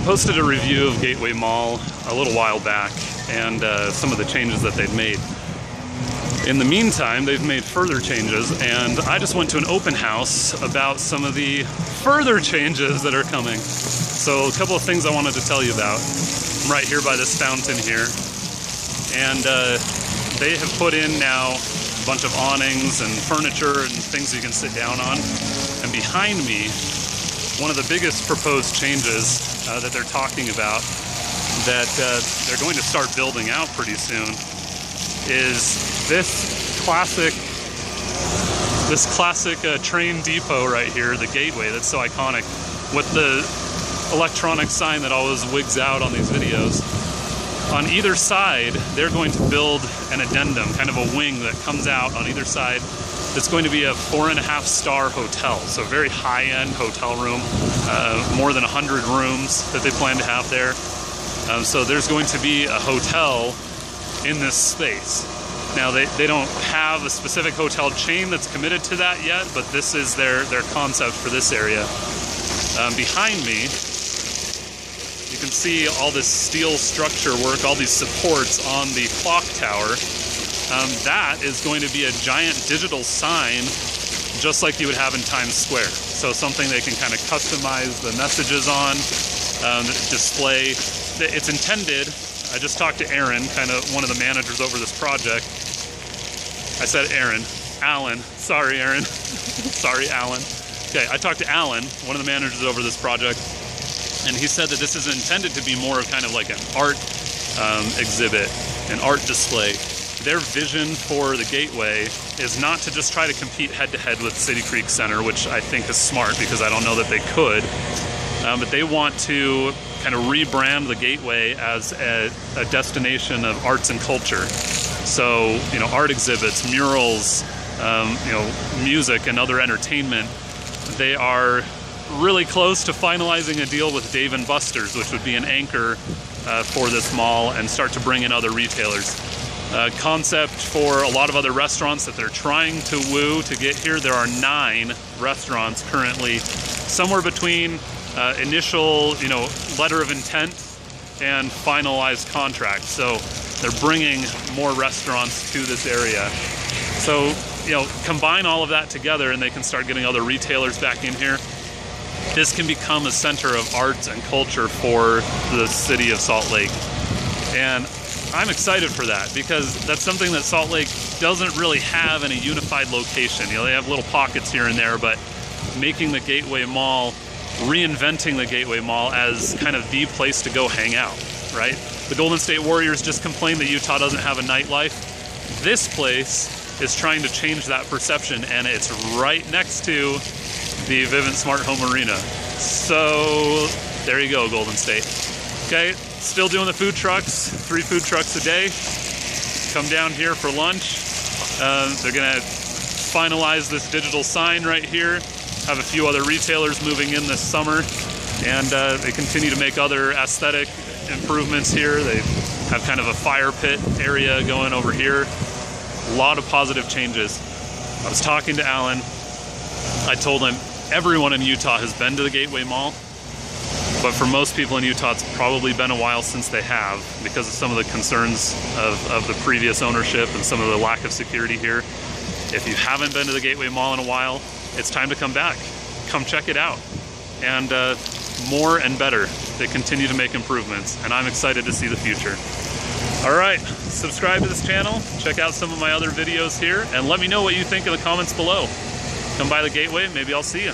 posted a review of Gateway Mall a little while back and some of the changes that they'd made. In the meantime, they've made further changes, and I just went to an open house about some of the further changes that are coming. So a couple of things I wanted to tell you about. I'm right here by this fountain here, and they have put in now a bunch of awnings and furniture and things you can sit down on. And behind me, one of the biggest proposed changes that they're talking about that they're going to start building out pretty soon is this classic train depot right here, the Gateway, that's so iconic, with the electronic sign that always wigs out on these videos. On either side, they're going to build an addendum, kind of a wing that comes out on either side. It's going to be a 4.5-star hotel, so a very high-end hotel room, more than 100 rooms that they plan to have there. So there's going to be a hotel in this space. Now they don't have a specific hotel chain that's committed to that yet, but this is their concept for this area. Behind me, you can see all this steel structure work, all these supports on the clock tower. That is going to be a giant digital sign, just like you would have in Times Square. So something they can kind of customize the messages on, display. It's intended, I just talked to Aaron, kind of one of the managers over this project. I said Aaron, Alan, sorry Aaron, sorry Alan. Okay, I talked to Alan, one of the managers over this project, and he said that this is intended to be more of kind of like an art exhibit, an art display. Their vision for the Gateway is not to just try to compete head-to-head with City Creek Center, which I think is smart because I don't know that they could, but they want to kind of rebrand the Gateway as a destination of arts and culture. So, you know, art exhibits, murals, you know, music and other entertainment. They are really close to finalizing a deal with Dave & Buster's, which would be an anchor for this mall, and start to bring in other retailers. Concept for a lot of other restaurants that they're trying to woo to get here. There are 9 restaurants currently, somewhere between initial, you know, letter of intent and finalized contract. So they're bringing more restaurants to this area. So, you know, combine all of that together and they can start getting other retailers back in here. This can become a center of arts and culture for the city of Salt Lake. And I'm excited for that because that's something that Salt Lake doesn't really have in a unified location. You know, they have little pockets here and there, but making the Gateway Mall, reinventing the Gateway Mall as kind of the place to go hang out, right? The Golden State Warriors just complained that Utah doesn't have a nightlife. This place is trying to change that perception, and it's right next to the Vivint Smart Home Arena. So there you go, Golden State. Okay, still doing the food trucks, 3 food trucks a day. Come down here for lunch. They're gonna finalize this digital sign right here. Have a few other retailers moving in this summer, and they continue to make other aesthetic improvements here. They have kind of a fire pit area going over here. A lot of positive changes. I was talking to Alan. I told him everyone in Utah has been to the Gateway Mall, but for most people in Utah, it's probably been a while since they have because of some of the concerns of the previous ownership and some of the lack of security here. If you haven't been to the Gateway Mall in a while, it's time to come back. Come check it out. And more and better. They continue to make improvements, and I'm excited to see the future. All right, subscribe to this channel, check out some of my other videos here, and let me know what you think in the comments below. Come by the Gateway, maybe I'll see you.